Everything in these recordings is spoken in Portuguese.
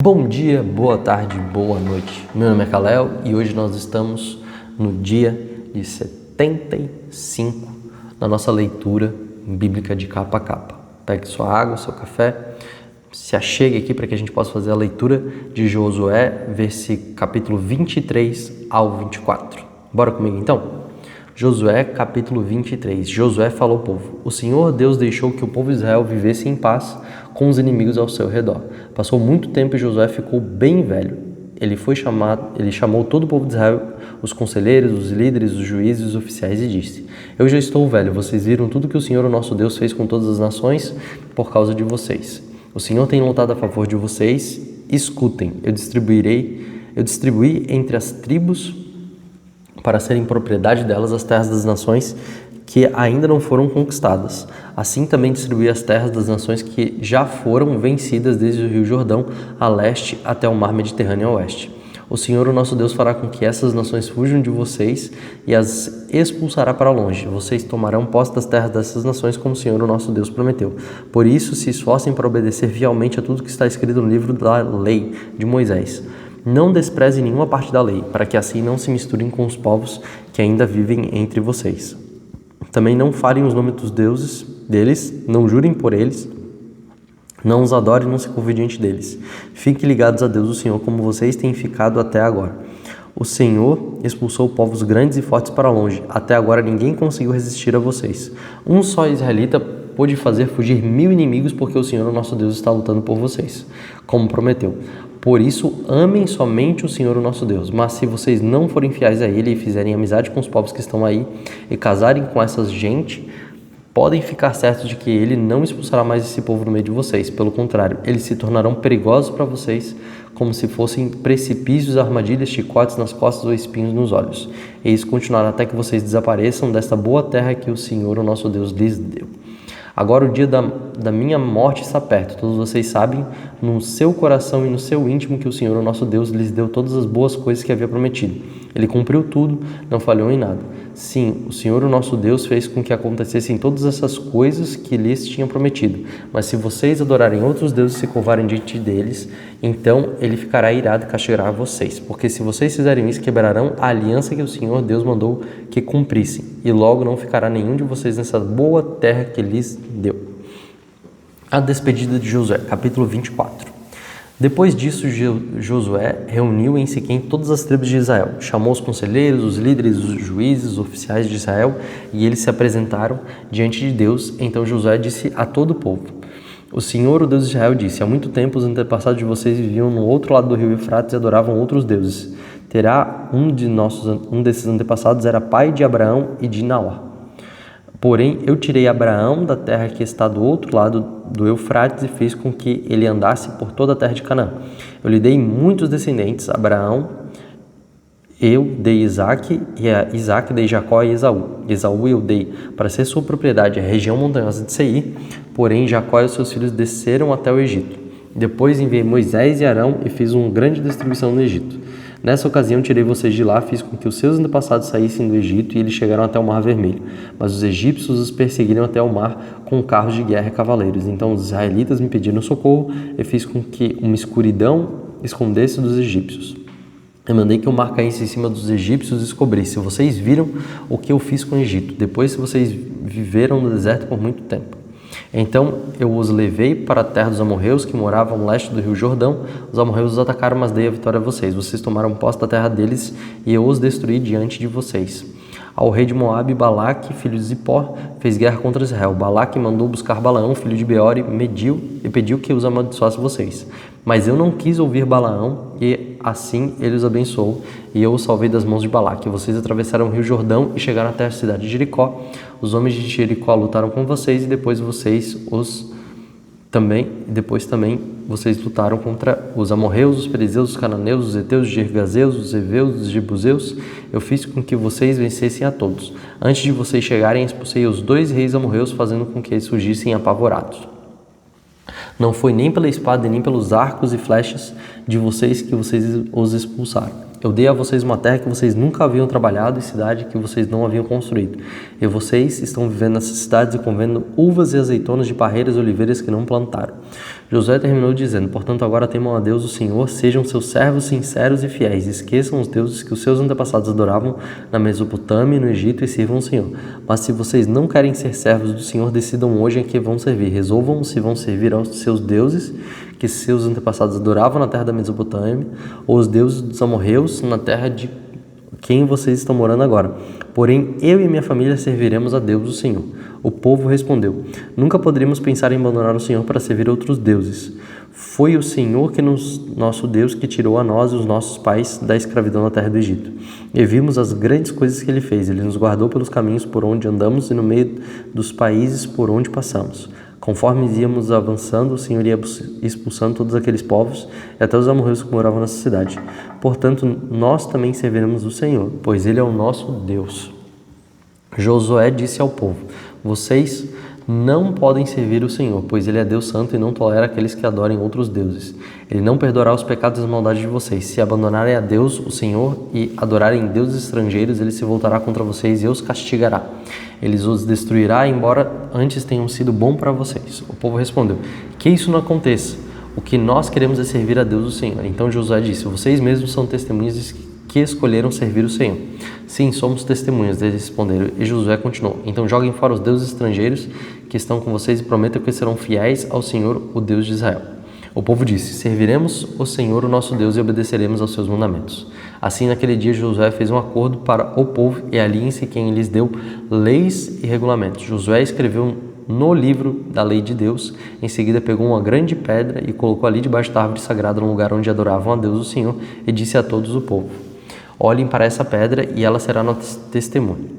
Bom dia, boa tarde, boa noite. Meu nome é Kalel e hoje nós estamos no dia de 75 na nossa leitura bíblica de capa a capa. Pegue sua água, seu café, se achegue aqui para que a gente possa fazer a leitura de Josué, capítulo 23 ao 24. Bora comigo então? Josué, capítulo 23. Josué falou ao povo: O Senhor Deus deixou que o povo de Israel vivesse em paz com os inimigos ao seu redor. Passou muito tempo e Josué ficou bem velho. Ele chamou todo o povo de Israel, os conselheiros, os líderes, os juízes e os oficiais e disse: Eu já estou velho, vocês viram tudo que o Senhor, o nosso Deus, fez com todas as nações por causa de vocês. O Senhor tem lutado a favor de vocês. Escutem, eu distribuí entre as tribos para serem propriedade delas as terras das nações que ainda não foram conquistadas. Assim também distribuí as terras das nações que já foram vencidas desde o rio Jordão a leste até o mar Mediterrâneo a oeste. O Senhor, o nosso Deus, fará com que essas nações fujam de vocês e as expulsará para longe. Vocês tomarão posse das terras dessas nações como o Senhor, o nosso Deus, prometeu. Por isso, se esforcem para obedecer fielmente a tudo que está escrito no livro da lei de Moisés. Não despreze nenhuma parte da lei, para que assim não se misturem com os povos que ainda vivem entre vocês. Também não falem os nomes dos deuses deles, não jurem por eles, não os adorem e não se curvem diante deles. Fiquem ligados a Deus, o Senhor, como vocês têm ficado até agora. O Senhor expulsou povos grandes e fortes para longe. Até agora ninguém conseguiu resistir a vocês. Um só israelita pôde fazer fugir 1000 inimigos, porque o Senhor, o nosso Deus, está lutando por vocês, como prometeu. Por isso, amem somente o Senhor, o nosso Deus. Mas se vocês não forem fiéis a Ele e fizerem amizade com os povos que estão aí e casarem com essa gente, podem ficar certos de que Ele não expulsará mais esse povo do meio de vocês. Pelo contrário, eles se tornarão perigosos para vocês, como se fossem precipícios, armadilhas, chicotes nas costas ou espinhos nos olhos. Eles continuarão até que vocês desapareçam desta boa terra que o Senhor, o nosso Deus, lhes deu. Agora o dia da minha morte está perto. Todos vocês sabem no seu coração e no seu íntimo que o Senhor, o nosso Deus, lhes deu todas as boas coisas que havia prometido. Ele cumpriu tudo, não falhou em nada. Sim, o Senhor, o nosso Deus, fez com que acontecessem todas essas coisas que lhes tinha prometido. Mas se vocês adorarem outros deuses e se curvarem diante deles, então Ele ficará irado e castigará vocês. Porque se vocês fizerem isso, quebrarão a aliança que o Senhor Deus mandou que cumprissem. E logo não ficará nenhum de vocês nessa boa terra que lhes deu. A despedida de Josué, capítulo 24. Depois disso, Josué reuniu em Siquém todas as tribos de Israel, chamou os conselheiros, os líderes, os juízes, os oficiais de Israel, e eles se apresentaram diante de Deus. Então Josué disse a todo o povo: O Senhor, o Deus de Israel, disse: Há muito tempo os antepassados de vocês viviam no outro lado do rio Eufrates e adoravam outros deuses. Um desses antepassados era pai de Abraão e de Naor. Porém, eu tirei Abraão da terra que está do outro lado do Eufrates e fiz com que ele andasse por toda a terra de Canaã. Eu lhe dei muitos descendentes. Abraão eu dei Isaque, e a Isaque dei Jacó e Esaú. Esaú eu dei para ser sua propriedade a região montanhosa de Seir, porém Jacó e os seus filhos desceram até o Egito. Depois enviei Moisés e Arão e fiz uma grande distribuição no Egito. Nessa ocasião tirei vocês de lá, fiz com que os seus antepassados saíssem do Egito e eles chegaram até o Mar Vermelho. Mas os egípcios os perseguiram até o mar com carros de guerra e cavaleiros. Então os israelitas me pediram socorro e fiz com que uma escuridão escondesse dos egípcios. Eu mandei que o mar caísse em cima dos egípcios e descobrisse: Vocês viram o que eu fiz com o Egito, depois que vocês viveram no deserto por muito tempo. Então eu os levei para a terra dos amorreus que moravam ao leste do rio Jordão. Os amorreus os atacaram, mas dei a vitória a vocês. Vocês tomaram posse da terra deles e eu os destruí diante de vocês. Ao rei de Moabe, Balaque, filho de Zippor, fez guerra contra Israel. Balaque mandou buscar Balaão, filho de Beori, e pediu que os amaldiçoasse vocês. Mas eu não quis ouvir Balaão, e assim ele os abençoou, e eu os salvei das mãos de Balaque. Vocês atravessaram o rio Jordão e chegaram até a cidade de Jericó. Os homens de Jericó lutaram com vocês, e depois também vocês lutaram contra os amorreus, os perizeus, os cananeus, os heteus, os gergazeus, os heveus, os jebuseus. Eu fiz com que vocês vencessem a todos. Antes de vocês chegarem, expulsei os 2 reis amorreus, fazendo com que eles fugissem apavorados. Não foi nem pela espada nem pelos arcos e flechas de vocês que vocês os expulsaram. Eu dei a vocês uma terra que vocês nunca haviam trabalhado e cidade que vocês não haviam construído. E vocês estão vivendo nessas cidades e comendo uvas e azeitonas de parreiras e oliveiras que não plantaram. Josué terminou dizendo: portanto, agora temam a Deus o Senhor, sejam seus servos sinceros e fiéis, esqueçam os deuses que os seus antepassados adoravam na Mesopotâmia e no Egito e sirvam o Senhor. Mas se vocês não querem ser servos do Senhor, decidam hoje a que vão servir. Resolvam se vão servir aos seus deuses que seus antepassados adoravam na terra da Mesopotâmia, ou os deuses dos amorreus na terra de quem vocês estão morando agora. Porém, eu e minha família serviremos a Deus, o Senhor. O povo respondeu: nunca poderíamos pensar em abandonar o Senhor para servir outros deuses. Foi o Senhor, nosso Deus, que tirou a nós e os nossos pais da escravidão na terra do Egito. E vimos as grandes coisas que Ele fez. Ele nos guardou pelos caminhos por onde andamos e no meio dos países por onde passamos. Conforme íamos avançando, o Senhor ia expulsando todos aqueles povos e até os amorreus que moravam nessa cidade. Portanto, nós também serviremos o Senhor, pois Ele é o nosso Deus. Josué disse ao povo: vocês não podem servir o Senhor, pois Ele é Deus santo e não tolera aqueles que adorem outros deuses. Ele não perdoará os pecados e as maldades de vocês. Se abandonarem a Deus, o Senhor, e adorarem deuses estrangeiros, Ele se voltará contra vocês e os castigará. Ele os destruirá, embora antes tenham sido bom para vocês. O povo respondeu: que isso não aconteça. O que nós queremos é servir a Deus, o Senhor. Então Josué disse: vocês mesmos são testemunhas que escolheram servir o Senhor. Sim, somos testemunhas, eles responderam. E Josué continuou: então joguem fora os deuses estrangeiros que estão com vocês e prometam que serão fiéis ao Senhor, o Deus de Israel. O povo disse: serviremos o Senhor, o nosso Deus, e obedeceremos aos seus mandamentos. Assim, naquele dia, Josué fez um acordo para o povo e ali em Siquém lhes deu leis e regulamentos. Josué escreveu no livro da lei de Deus. Em seguida, pegou uma grande pedra e colocou ali debaixo da árvore sagrada, no lugar onde adoravam a Deus, o Senhor, e disse a todos o povo: olhem para essa pedra e ela será nossa testemunha.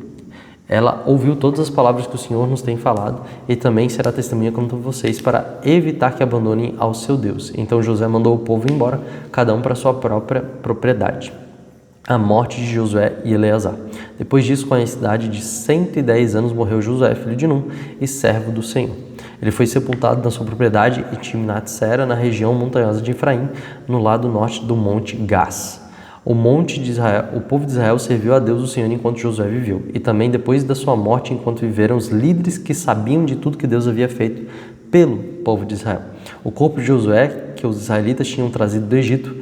Ela ouviu todas as palavras que o Senhor nos tem falado e também será testemunha contra vocês para evitar que abandonem ao seu Deus. Então Josué mandou o povo embora, cada um para sua própria propriedade. A morte de Josué e Eleazar. Depois disso, com a idade de 110 anos, morreu Josué, filho de Num e servo do Senhor. Ele foi sepultado na sua propriedade em Timnat-Sera, na região montanhosa de Efraim, no lado norte do monte Gás. O povo de Israel serviu a Deus o Senhor enquanto Josué viveu, e também depois da sua morte, enquanto viveram os líderes que sabiam de tudo que Deus havia feito pelo povo de Israel. O corpo de Josué, que os israelitas tinham trazido do Egito,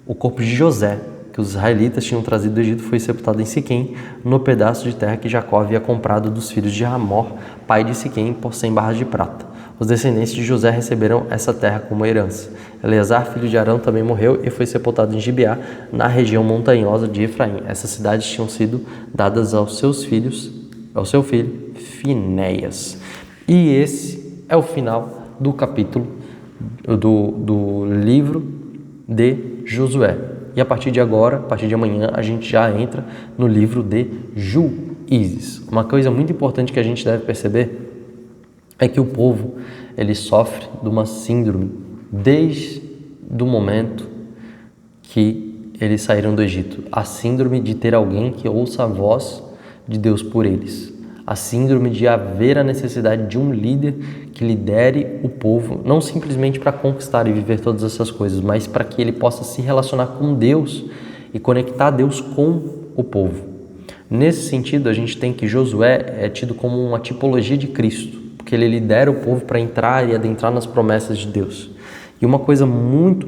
o corpo de José, que os israelitas tinham trazido do Egito, foi sepultado em Siquém, no pedaço de terra que Jacó havia comprado dos filhos de Hamor, pai de Siquém, por 100 barras de prata. Os descendentes de José receberam essa terra como herança. Eleazar, filho de Arão, também morreu e foi sepultado em Gibeá, na região montanhosa de Efraim. Essas cidades tinham sido dadas ao seu filho Finéias. E esse é o final do capítulo do livro de Josué. E a partir de agora, a partir de amanhã, a gente já entra no livro de Juízes. Uma coisa muito importante que a gente deve perceber é que o povo, ele sofre de uma síndrome desde o momento que eles saíram do Egito. A síndrome de ter alguém que ouça a voz de Deus por eles. A síndrome de haver a necessidade de um líder que lidere o povo, não simplesmente para conquistar e viver todas essas coisas, mas para que ele possa se relacionar com Deus e conectar Deus com o povo. Nesse sentido, a gente tem que Josué é tido como uma tipologia de Cristo, porque ele lidera o povo para entrar e adentrar nas promessas de Deus. E uma coisa muito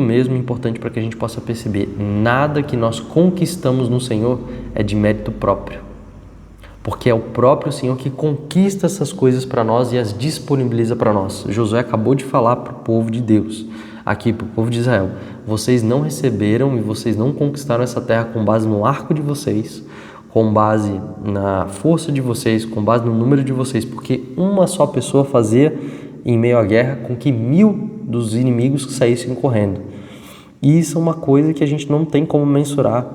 mesmo importante para que a gente possa perceber: nada que nós conquistamos no Senhor é de mérito próprio, porque é o próprio Senhor que conquista essas coisas para nós e as disponibiliza para nós. Josué acabou de falar para o povo de Deus, aqui para o povo de Israel: vocês não receberam e vocês não conquistaram essa terra com base no arco de vocês, com base na força de vocês, com base no número de vocês, porque uma só pessoa fazia, em meio à guerra, com que 1000 dos inimigos que saíssem correndo. E isso é uma coisa que a gente não tem como mensurar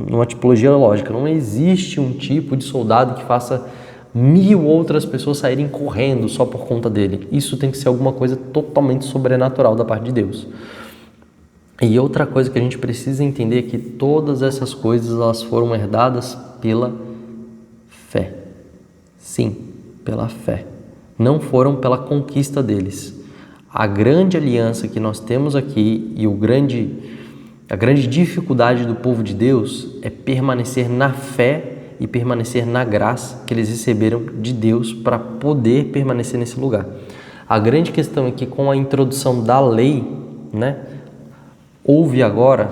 numa tipologia lógica. Não existe um tipo de soldado que faça 1000 outras pessoas saírem correndo só por conta dele. Isso tem que ser alguma coisa totalmente sobrenatural da parte de Deus. E outra coisa que a gente precisa entender é que todas essas coisas elas foram herdadas pela fé. Sim, pela fé. Não foram pela conquista deles. A grande aliança que nós temos aqui e a grande dificuldade do povo de Deus é permanecer na fé e permanecer na graça que eles receberam de Deus para poder permanecer nesse lugar. A grande questão é que com a introdução da lei, houve agora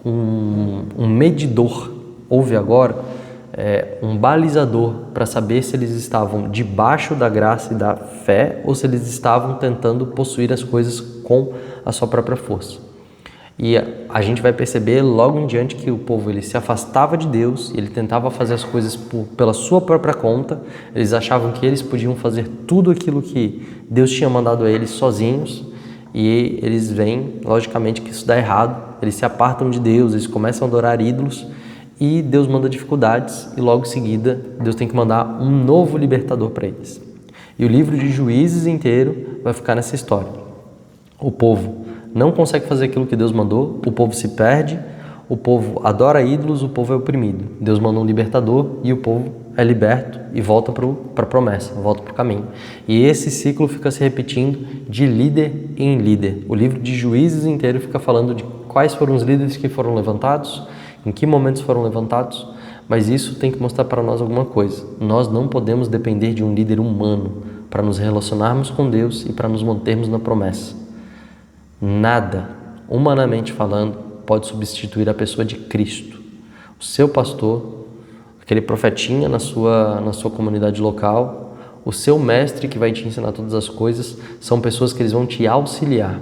um medidor, houve agora um balizador para saber se eles estavam debaixo da graça e da fé ou se eles estavam tentando possuir as coisas com a sua própria força. E a gente vai perceber logo em diante que o povo ele se afastava de Deus, ele tentava fazer as coisas pela sua própria conta, eles achavam que eles podiam fazer tudo aquilo que Deus tinha mandado a eles sozinhos, e eles veem, logicamente, que isso dá errado, eles se apartam de Deus, eles começam a adorar ídolos, e Deus manda dificuldades, e logo em seguida Deus tem que mandar um novo libertador para eles. E o livro de Juízes inteiro vai ficar nessa história. O povo não consegue fazer aquilo que Deus mandou, o povo se perde, o povo adora ídolos, o povo é oprimido. Deus manda um libertador e o povo é liberto e volta para a promessa, volta para o caminho. E esse ciclo fica se repetindo de líder em líder. O livro de Juízes inteiro fica falando de quais foram os líderes que foram levantados, em que momentos foram levantados, mas isso tem que mostrar para nós alguma coisa. Nós não podemos depender de um líder humano para nos relacionarmos com Deus e para nos mantermos na promessa. Nada, humanamente falando, pode substituir a pessoa de Cristo. O seu pastor, aquele profetinha na sua comunidade local, o seu mestre que vai te ensinar todas as coisas, são pessoas que eles vão te auxiliar.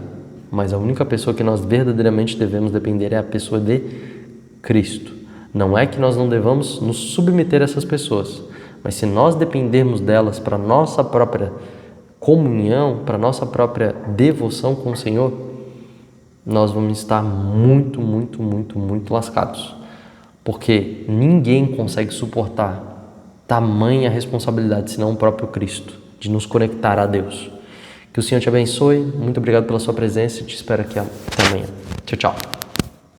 Mas a única pessoa que nós verdadeiramente devemos depender é a pessoa de Cristo. Não é que nós não devamos nos submeter a essas pessoas, mas se nós dependermos delas para nossa própria comunhão, para nossa própria devoção com o Senhor, nós vamos estar muito lascados. Porque ninguém consegue suportar tamanha responsabilidade, senão o próprio Cristo, de nos conectar a Deus. Que o Senhor te abençoe. Muito obrigado pela sua presença e te espero aqui até amanhã. Tchau, tchau.